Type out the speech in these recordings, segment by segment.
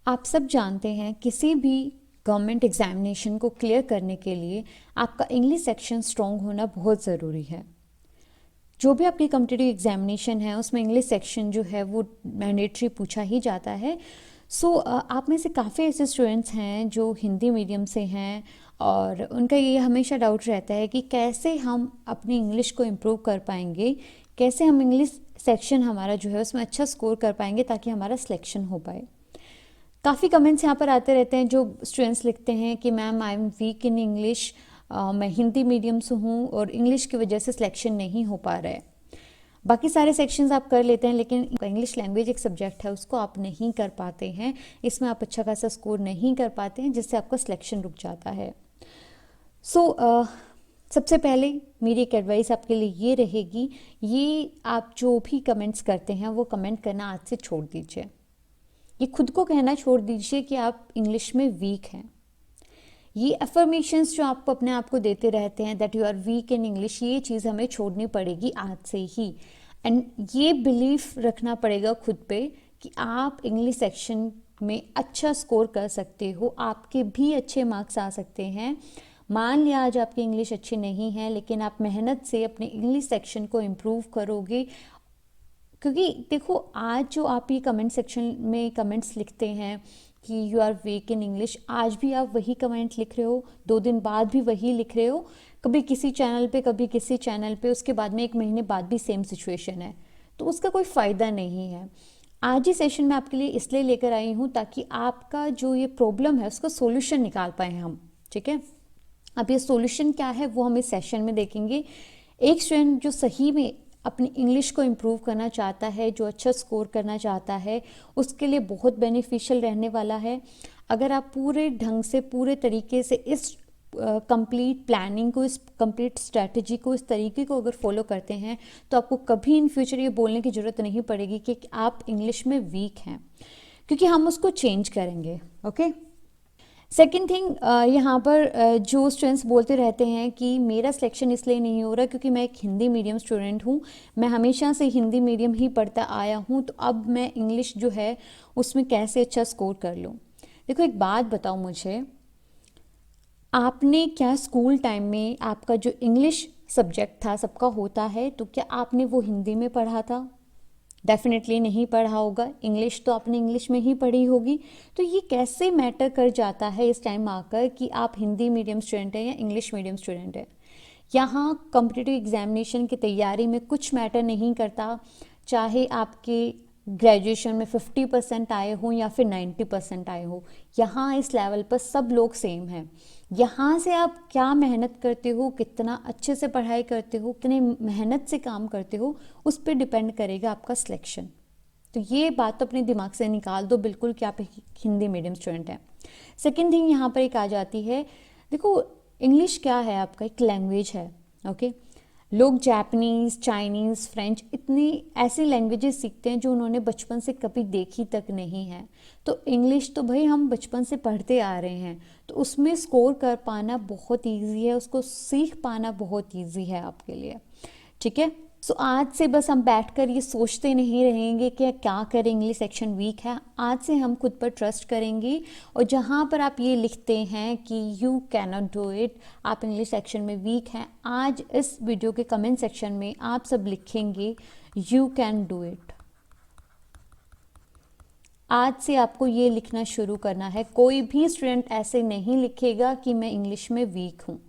आप सब जानते हैं किसी भी गवर्नमेंट एग्जामिनेशन को क्लियर करने के लिए आपका इंग्लिश सेक्शन स्ट्रॉन्ग होना बहुत ज़रूरी है। जो भी आपकी कॉम्पिटिटिव एग्जामिनेशन है उसमें इंग्लिश सेक्शन जो है वो मैंडेटरी पूछा ही जाता है। आप में से काफ़ी ऐसे स्टूडेंट्स हैं जो हिंदी मीडियम से हैं और उनका ये हमेशा डाउट रहता है कि कैसे हम अपनी इंग्लिश को इम्प्रूव कर पाएंगे, कैसे हम इंग्लिश सेक्शन हमारा जो है उसमें अच्छा स्कोर कर पाएंगे ताकि हमारा सिलेक्शन हो पाए। काफ़ी कमेंट्स यहाँ पर आते रहते हैं जो स्टूडेंट्स लिखते हैं कि ma'am I am weak in English, मैं हिंदी मीडियम से हूँ और इंग्लिश की वजह से सिलेक्शन नहीं हो पा रहा है। बाकी सारे सेक्शंस आप कर लेते हैं लेकिन इंग्लिश लैंग्वेज एक सब्जेक्ट है उसको आप नहीं कर पाते हैं, इसमें आप अच्छा खासा स्कोर नहीं कर पाते हैं जिससे आपका सिलेक्शन रुक जाता है। सबसे पहले मेरी एक एडवाइस आपके लिए ये रहेगी, ये आप जो भी कमेंट्स करते हैं वो कमेंट करना आज से छोड़ दीजिए। ये खुद को कहना छोड़ दीजिए कि आप इंग्लिश में वीक हैं। ये अफर्मेशंस जो आप अपने आप को देते रहते हैं that you are weak in English, ये चीज़ हमें छोड़नी पड़ेगी आज से ही। एंड ये बिलीफ रखना पड़ेगा खुद पे कि आप इंग्लिश सेक्शन में अच्छा स्कोर कर सकते हो, आपके भी अच्छे मार्क्स आ सकते हैं। मान लिया आज आपकी इंग्लिश अच्छी नहीं है लेकिन आप मेहनत से अपने इंग्लिश सेक्शन को इम्प्रूव करोगे, क्योंकि देखो आज जो आप ये कमेंट सेक्शन में कमेंट्स लिखते हैं कि you are weak in English, आज भी आप वही कमेंट लिख रहे हो, 2 दिन बाद भी वही लिख रहे हो, कभी किसी चैनल पे कभी किसी चैनल पे, उसके बाद में 1 महीने बाद भी सेम सिचुएशन है, तो उसका कोई फ़ायदा नहीं है। आज ही सेशन में आपके लिए इसलिए लेकर आई हूँ ताकि आपका जो ये प्रॉब्लम है उसका सोल्यूशन निकाल पाए हम, ठीक है। अब ये सोल्यूशन क्या है वो हम इस सेशन में देखेंगे। एक स्टूडेंट जो सही में अपनी इंग्लिश को इम्प्रूव करना चाहता है, जो अच्छा स्कोर करना चाहता है, उसके लिए बहुत बेनिफिशियल रहने वाला है। अगर आप पूरे ढंग से पूरे तरीके से इस कंप्लीट प्लानिंग को, इस कंप्लीट स्ट्रैटेजी को, इस तरीके को अगर फॉलो करते हैं तो आपको कभी इन फ्यूचर ये बोलने की ज़रूरत नहीं पड़ेगी कि आप इंग्लिश में वीक हैं, क्योंकि हम उसको चेंज करेंगे। ओके। सेकेंड थिंग, यहाँ पर जो स्टूडेंट्स बोलते रहते हैं कि मेरा सिलेक्शन इसलिए नहीं हो रहा क्योंकि मैं एक हिंदी मीडियम स्टूडेंट हूँ, मैं हमेशा से हिंदी मीडियम ही पढ़ता आया हूँ, तो अब मैं इंग्लिश जो है उसमें कैसे अच्छा स्कोर कर लूँ। देखो एक बात बताओ मुझे, आपने क्या स्कूल टाइम में आपका जो इंग्लिश सब्जेक्ट था, सबका होता है, तो क्या आपने वो हिंदी में पढ़ा था? डेफिनेटली नहीं पढ़ा होगा। इंग्लिश तो आपने इंग्लिश में ही पढ़ी होगी। तो ये कैसे मैटर कर जाता है इस टाइम आकर कि आप हिंदी मीडियम स्टूडेंट हैं या इंग्लिश मीडियम स्टूडेंट हैं। यहाँ कॉम्पिटिटिव एग्जामिनेशन की तैयारी में कुछ मैटर नहीं करता, चाहे आपके ग्रेजुएशन में 50% आए हों या फिर 90% आए हो। यहाँ इस लेवल पर सब लोग सेम हैं। यहाँ से आप क्या मेहनत करते हो, कितना अच्छे से पढ़ाई करते हो, कितने मेहनत से काम करते हो, उस पर डिपेंड करेगा आपका सिलेक्शन। तो ये बात तो अपने दिमाग से निकाल दो बिल्कुल कि आप हिंदी मीडियम स्टूडेंट हैं। सेकेंड थिंग यहाँ पर एक आ जाती है, देखो इंग्लिश क्या है, आपका एक लैंग्वेज है। ओके। लोग जापानीज़, चाइनीज़, फ्रेंच, इतनी ऐसी लैंग्वेजेस सीखते हैं जो उन्होंने बचपन से कभी देखी तक नहीं है। तो इंग्लिश तो भाई हम बचपन से पढ़ते आ रहे हैं, तो उसमें स्कोर कर पाना बहुत इजी है, उसको सीख पाना बहुत इजी है आपके लिए, ठीक है। आज से बस हम बैठकर ये सोचते नहीं रहेंगे कि क्या करें, इंग्लिश सेक्शन वीक है। आज से हम खुद पर ट्रस्ट करेंगे और जहाँ पर आप ये लिखते हैं कि you can not do it, आप इंग्लिश सेक्शन में वीक हैं, आज इस वीडियो के कमेंट सेक्शन में आप सब लिखेंगे यू कैन डू इट। आज से आपको ये लिखना शुरू करना है। कोई भी स्टूडेंट ऐसे नहीं लिखेगा कि मैं इंग्लिश में वीक हूँ।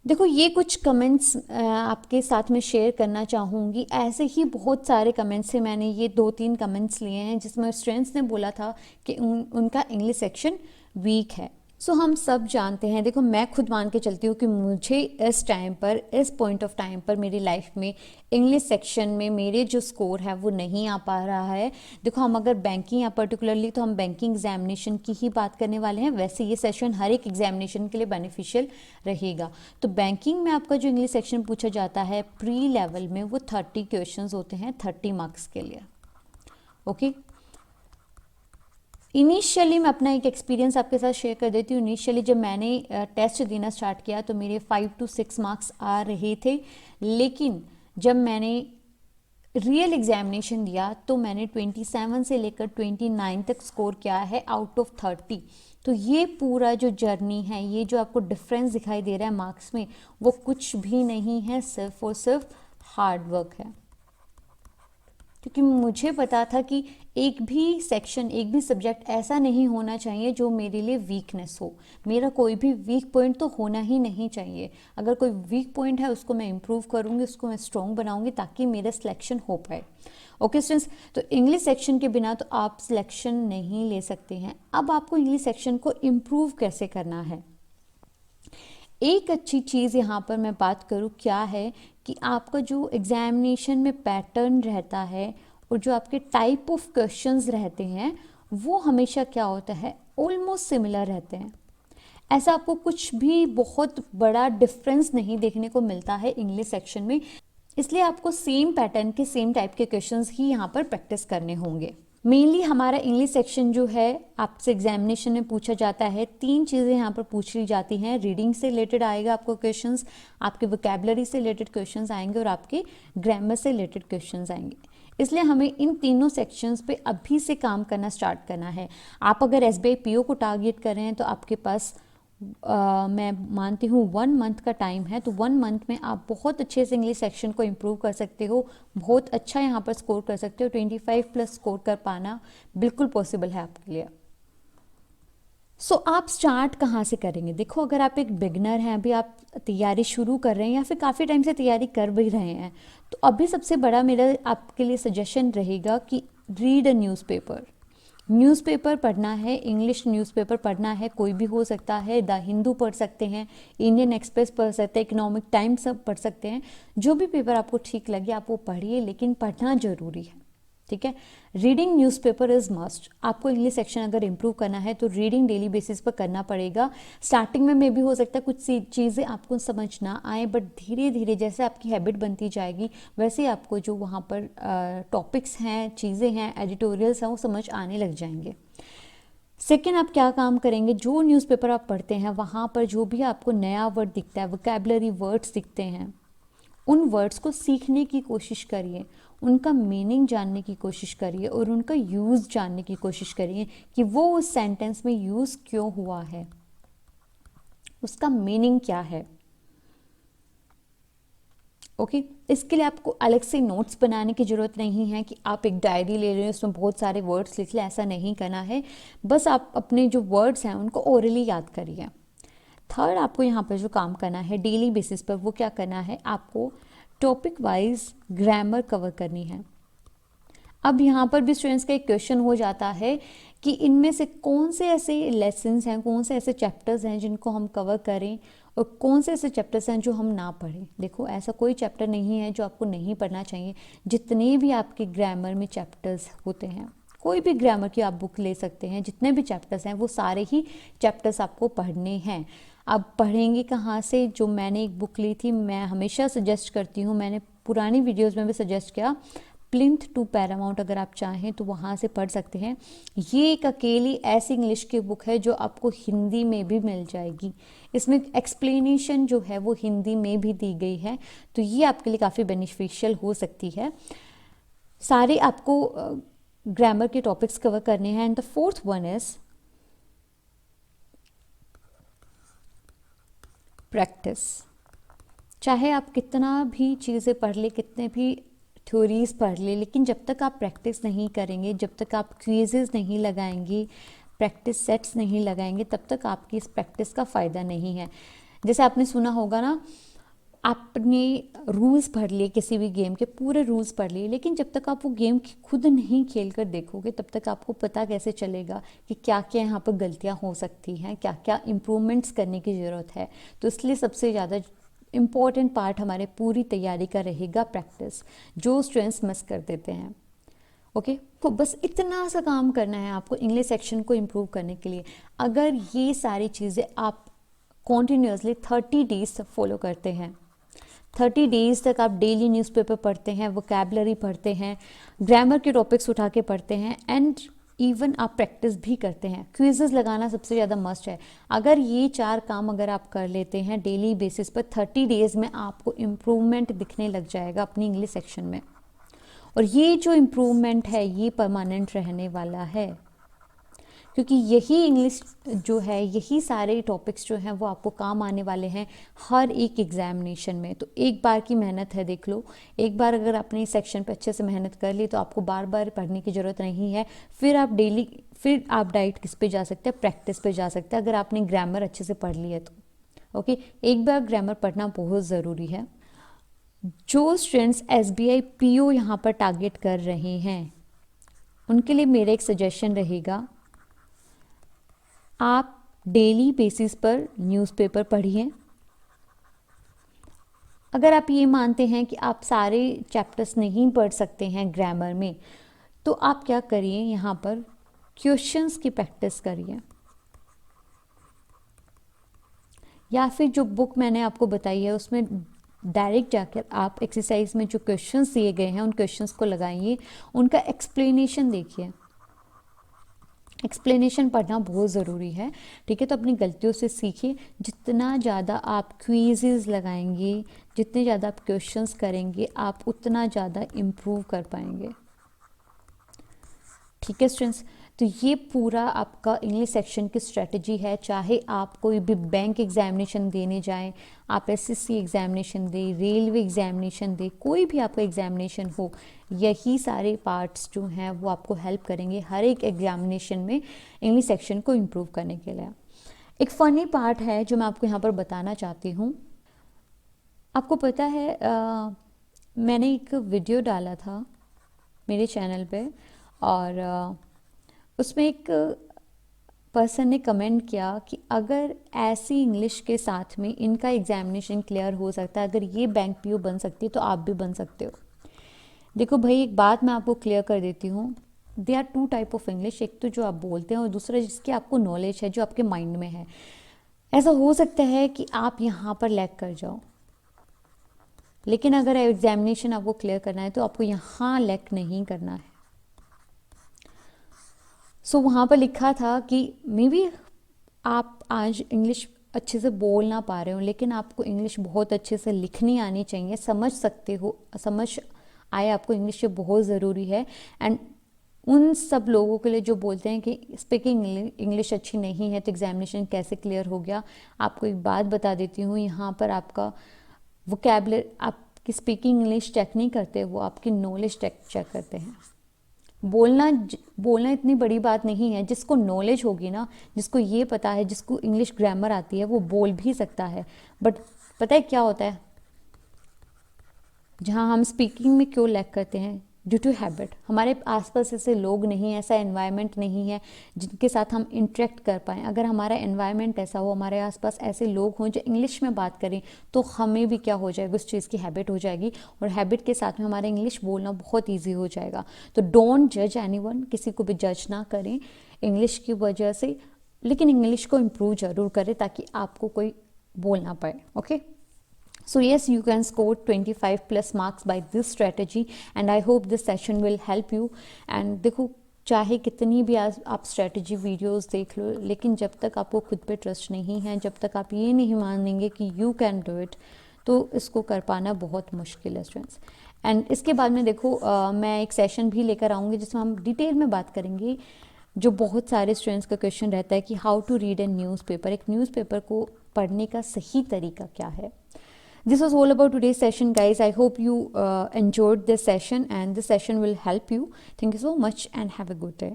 देखो ये कुछ कमेंट्स आपके साथ में शेयर करना चाहूँगी। ऐसे ही बहुत सारे कमेंट्स से मैंने ये 2-3 कमेंट्स लिए हैं जिसमें स्टूडेंट्स ने बोला था कि उनका इंग्लिश सेक्शन वीक है। हम सब जानते हैं, देखो मैं खुद मान के चलती हूँ कि मुझे इस टाइम पर, इस पॉइंट ऑफ टाइम पर मेरी लाइफ में इंग्लिश सेक्शन में मेरे जो स्कोर है वो नहीं आ पा रहा है। देखो हम अगर बैंकिंग या पर्टिकुलरली तो हम बैंकिंग एग्जामिनेशन की ही बात करने वाले हैं, वैसे ये सेशन हर एक एग्जामिनेशन के लिए बेनिफिशियल रहेगा। तो बैंकिंग में आपका जो इंग्लिश सेक्शन पूछा जाता है प्री लेवल में, वो 30 क्वेश्चन होते हैं 30 मार्क्स के लिए। ओके। इनिशियली मैं अपना एक एक्सपीरियंस आपके साथ शेयर कर देती हूँ। इनिशियली जब मैंने टेस्ट देना स्टार्ट किया तो मेरे 5 to 6 मार्क्स आ रहे थे, लेकिन जब मैंने रियल एग्जामिनेशन दिया तो मैंने 27 से लेकर 29 तक स्कोर किया है आउट ऑफ 30। तो ये पूरा जो जर्नी है, ये जो आपको डिफरेंस दिखाई दे रहा है मार्क्स में, वो कुछ भी नहीं है, सिर्फ और सिर्फ हार्ड वर्क है। क्योंकि मुझे पता था कि एक भी सेक्शन, एक भी सब्जेक्ट ऐसा नहीं होना चाहिए जो मेरे लिए वीकनेस हो। मेरा कोई भी वीक पॉइंट तो होना ही नहीं चाहिए। अगर कोई वीक पॉइंट है उसको मैं इम्प्रूव करूँगी, उसको मैं स्ट्रॉन्ग बनाऊँगी ताकि मेरा सिलेक्शन हो पाए। ओके स्टूडेंट्स, तो इंग्लिश सेक्शन के बिना तो आप सिलेक्शन नहीं ले सकते हैं। अब आपको इंग्लिश सेक्शन को इम्प्रूव कैसे करना है। एक अच्छी चीज़ यहाँ पर मैं बात करूँ क्या है कि आपका जो एग्जामिनेशन में पैटर्न रहता है और जो आपके टाइप ऑफ क्वेश्चंस रहते हैं वो हमेशा क्या होता है, ऑलमोस्ट सिमिलर रहते हैं। ऐसा आपको कुछ भी बहुत बड़ा डिफरेंस नहीं देखने को मिलता है इंग्लिश सेक्शन में। इसलिए आपको सेम पैटर्न के, सेम टाइप के क्वेश्चंस ही यहाँ पर प्रैक्टिस करने होंगे। मेनली हमारा इंग्लिश सेक्शन जो है आपसे एग्जामिनेशन में पूछा जाता है, 3 चीज़ें यहाँ पर पूछ ली जाती हैं। रीडिंग से रिलेटेड आएगा आपको क्वेश्चंस, आपके वोकैबुलरी से रिलेटेड क्वेश्चंस आएंगे और आपके ग्रामर से रिलेटेड क्वेश्चंस आएंगे। इसलिए हमें इन तीनों सेक्शंस पे अभी से काम करना स्टार्ट करना है। आप अगर SBI PO को टारगेट कर रहे हैं तो आपके पास मैं मानती हूँ 1 मंथ का टाइम है। तो 1 मंथ में आप बहुत अच्छे से इंग्लिश सेक्शन को इम्प्रूव कर सकते हो, बहुत अच्छा यहाँ पर स्कोर कर सकते हो। 25+ स्कोर कर पाना बिल्कुल पॉसिबल है आपके लिए। सो आप स्टार्ट कहाँ से करेंगे? देखो, अगर आप एक बिगनर हैं, अभी आप तैयारी शुरू कर रहे हैं या फिर काफ़ी टाइम से तैयारी कर भी रहे हैं, तो अभी सबसे बड़ा मेरा आपके लिए सजेशन रहेगा कि रीड अ न्यूज़पेपर। न्यूज़पेपर पढ़ना है, इंग्लिश न्यूज़पेपर पढ़ना है, कोई भी हो सकता है। द हिंदू पढ़ सकते हैं, इंडियन एक्सप्रेस पढ़ सकते हैं, इकोनॉमिक टाइम्स सब पढ़ सकते हैं। जो भी पेपर आपको ठीक लगे आप वो पढ़िए, लेकिन पढ़ना ज़रूरी है, ठीक है। Reading newspaper is must. आपको इंग्लिश सेक्शन अगर इम्प्रूव करना है तो रीडिंग डेली बेसिस पर करना पड़ेगा। स्टार्टिंग में मे भी हो सकता है कुछ चीज़ें आपको समझ ना आए, बट धीरे धीरे जैसे आपकी हैबिट बनती जाएगी वैसे आपको जो वहाँ पर टॉपिक्स हैं, चीज़ें हैं, एडिटोरियल्स हैं, वो समझ आने लग जाएंगे। सेकेंड, आप क्या काम करेंगे, जो न्यूज़पेपर आप पढ़ते हैं वहाँ पर जो भी आपको नया वर्ड दिखता है, वोकैबुलरी वर्ड्स दिखते हैं, उन वर्ड्स को सीखने की कोशिश करिए, उनका मीनिंग जानने की कोशिश करिए और उनका यूज़ जानने की कोशिश करिए कि वो उस सेंटेंस में यूज़ क्यों हुआ है, उसका मीनिंग क्या है। ओके, इसके लिए आपको अलग से नोट्स बनाने की ज़रूरत नहीं है कि आप एक डायरी ले रहे हैं उसमें बहुत सारे वर्ड्स लिख लें, ऐसा नहीं करना है। बस आप अपने जो वर्ड्स हैं उनको ओरली याद करिए। थर्ड, आपको यहाँ पर जो काम करना है डेली बेसिस पर, वो क्या करना है, आपको टॉपिक वाइज ग्रामर कवर करनी है। अब यहाँ पर भी स्टूडेंट्स का एक क्वेश्चन हो जाता है कि इनमें से कौन से ऐसे लेसन्स हैं, कौन से ऐसे चैप्टर्स हैं जिनको हम कवर करें और कौन से ऐसे चैप्टर्स हैं जो हम ना पढ़ें। देखो, ऐसा कोई चैप्टर नहीं है जो आपको नहीं पढ़ना चाहिए। जितने भी आपके ग्रामर में चैप्टर्स होते हैं, कोई भी ग्रामर की आप बुक ले सकते हैं, जितने भी चैप्टर्स हैं वो सारे ही चैप्टर्स आपको पढ़ने हैं। अब पढ़ेंगे कहाँ से? जो मैंने एक बुक ली थी, मैं हमेशा सजेस्ट करती हूँ, मैंने पुरानी वीडियोस में भी सजेस्ट किया, प्लिंथ टू पैरामाउंट, अगर आप चाहें तो वहाँ से पढ़ सकते हैं। ये एक अकेली ऐसी इंग्लिश की बुक है जो आपको हिंदी में भी मिल जाएगी। इसमें एक्सप्लेनेशन जो है वो हिंदी में भी दी गई है, तो ये आपके लिए काफ़ी बेनिफिशियल हो सकती है। सारे आपको ग्रामर के टॉपिक्स कवर करने हैं। And the fourth one is practice. चाहे आप कितना भी चीज़ें पढ़ ले, कितने भी थ्योरीज पढ़ ले, लेकिन जब तक आप प्रैक्टिस नहीं करेंगे, जब तक आप क्विजेज नहीं लगाएंगे, प्रैक्टिस सेट्स नहीं लगाएंगे, तब तक आपकी इस प्रैक्टिस का फ़ायदा नहीं है। जैसे आपने सुना होगा ना, आपने रूल्स पढ़ लिए किसी भी गेम के, पूरे रूल्स पढ़ लिए, लेकिन जब तक आप वो गेम खुद नहीं खेल कर देखोगे तब तक आपको पता कैसे चलेगा कि क्या क्या यहाँ पर गलतियाँ हो सकती हैं, क्या क्या इम्प्रूवमेंट्स करने की ज़रूरत है। तो इसलिए सबसे ज़्यादा इम्पॉर्टेंट पार्ट हमारे पूरी तैयारी का रहेगा प्रैक्टिस, जो स्टूडेंट्स मिस कर देते हैं। ओके, तो बस इतना सा काम करना है आपको इंग्लिश सेक्शन को इम्प्रूव करने के लिए। अगर ये सारी चीज़ें आप कॉन्टिन्यूसली 30 डेज फॉलो करते हैं, 30 डेज तक आप डेली न्यूज़पेपर पढ़ते हैं, वोकैबुलरी पढ़ते हैं, ग्रामर के टॉपिक्स उठा के पढ़ते हैं, एंड इवन आप प्रैक्टिस भी करते हैं। क्विजेस लगाना सबसे ज़्यादा मस्ट है। अगर ये 4 काम अगर आप कर लेते हैं डेली बेसिस पर, 30 डेज में आपको इम्प्रूवमेंट दिखने लग जाएगा अपनी इंग्लिश सेक्शन में। और ये जो इम्प्रूवमेंट है ये परमानेंट रहने वाला है, क्योंकि यही इंग्लिश जो है, यही सारे टॉपिक्स जो हैं वो आपको काम आने वाले हैं हर एक एग्जामिनेशन में। तो एक बार की मेहनत है, देख लो, एक बार अगर आपने इस सेक्शन पे अच्छे से मेहनत कर ली तो आपको बार बार पढ़ने की ज़रूरत नहीं है। फिर आप डाइट किस पे जा सकते हैं, प्रैक्टिस पे जा सकते हैं, अगर आपने ग्रामर अच्छे से पढ़ ली है तो। ओके, एक बार ग्रामर पढ़ना बहुत ज़रूरी है। जो स्टूडेंट्स SBI PO यहाँ पर टारगेट कर रहे हैं उनके लिए मेरा एक सजेशन रहेगा, आप डेली बेसिस पर न्यूज़पेपर पढ़िए। अगर आप ये मानते हैं कि आप सारे चैप्टर्स नहीं पढ़ सकते हैं ग्रामर में, तो आप क्या करिए, यहाँ पर क्वेश्चंस की प्रैक्टिस करिए, या फिर जो बुक मैंने आपको बताई है उसमें डायरेक्ट जाकर आप एक्सरसाइज में जो क्वेश्चंस दिए गए हैं उन क्वेश्चंस को लगाइए, उनका एक्सप्लेनेशन देखिए। एक्सप्लेनेशन पढ़ना बहुत ज़रूरी है, ठीक है। तो अपनी गलतियों से सीखिए। जितना ज़्यादा आप क्विज़ेस लगाएंगे, जितने ज़्यादा आप क्वेश्चंस करेंगे, आप उतना ज़्यादा इम्प्रूव कर पाएंगे, ठीक है स्टूडेंट्स। तो ये पूरा आपका इंग्लिश सेक्शन की स्ट्रेटजी है। चाहे आप कोई भी बैंक एग्जामिनेशन देने जाएं, आप SSC एग्जामिनेशन दें, रेलवे एग्जामिनेशन दें, कोई भी आपका एग्जामिनेशन हो, यही सारे पार्ट्स जो हैं वो आपको हेल्प करेंगे हर एक एग्जामिनेशन में इंग्लिश सेक्शन को इम्प्रूव करने के लिए। एक फ़नी पार्ट है जो मैं आपको यहाँ पर बताना चाहती हूँ। आपको पता है मैंने एक वीडियो डाला था मेरे चैनल पे, और उसमें एक पर्सन ने कमेंट किया कि अगर ऐसी इंग्लिश के साथ में इनका एग्जामिनेशन क्लियर हो सकता है, अगर ये बैंक PO बन सकती है तो आप भी बन सकते हो। देखो भाई, एक बात मैं आपको क्लियर कर देती हूँ, there are 2 type of English, एक तो जो आप बोलते हैं और दूसरा जिसकी आपको नॉलेज है, जो आपके माइंड में है। ऐसा हो सकता है कि आप यहाँ पर लैग कर जाओ, लेकिन अगर एग्जामिनेशन आपको क्लियर करना है तो आपको यहाँ लैग नहीं करना है। सो वहाँ पर लिखा था कि मे बी आप आज इंग्लिश अच्छे से बोल ना पा रहे हो, लेकिन आपको इंग्लिश बहुत अच्छे से लिखनी आनी चाहिए, समझ सकते हो, समझ आए आपको इंग्लिश, ये बहुत ज़रूरी है। एंड उन सब लोगों के लिए जो बोलते हैं कि स्पीकिंग इंग्लिश अच्छी नहीं है तो एग्जामिनेशन कैसे क्लियर हो गया, आपको एक बात बता देती हूँ, यहाँ पर आपका वोकैबुलरी, आपकी स्पीकिंग इंग्लिश चेक नहीं करते, वो आपकी नॉलेज चेक करते हैं। बोलना इतनी बड़ी बात नहीं है, जिसको नॉलेज होगी ना, जिसको ये पता है, जिसको इंग्लिश ग्रामर आती है, वो बोल भी सकता है। बट पता है क्या होता है, जहाँ हम स्पीकिंग में क्यों लैग करते हैं, ड्यू टू हैबिट। हमारे आसपास ऐसे लोग नहीं, ऐसा एनवायरनमेंट नहीं है जिनके साथ हम इंटरेक्ट कर पाएँ। अगर हमारा एनवायरनमेंट ऐसा हो, हमारे आसपास ऐसे लोग हों जो इंग्लिश में बात करें, तो हमें भी क्या हो जाएगा, उस चीज़ की हैबिट हो जाएगी, और हैबिट के साथ में हमारा इंग्लिश बोलना बहुत ईजी हो जाएगा। तो डोंट जज एनीवन, किसी को भी जज ना करें इंग्लिश की वजह से, लेकिन इंग्लिश को इम्प्रूव ज़रूर करें ताकि आपको कोई बोल ना पाए। Okay, so yes, you can score 25 plus marks by this strategy, and I hope this session will help you. And देखो, चाहे कितनी भी आप स्ट्रेटजी वीडियोस देख लो, लेकिन जब तक आपको खुद पे ट्रस्ट नहीं है, जब तक आप ये नहीं मानेंगे कि यू कैन डू इट, तो इसको कर पाना बहुत मुश्किल है स्टूडेंट्स। एंड इसके बाद में देखो मैं एक सेशन भी लेकर आऊँगी जिसमें हम डिटेल में बात करेंगे, जो बहुत सारे स्टूडेंट्स का क्वेश्चन रहता है कि how to read a newspaper, एक न्यूज़पेपर को पढ़ने का सही तरीका क्या है। This was all about today's session, guys. I hope you enjoyed this session, and this session will help you. Thank you so much and have a good day.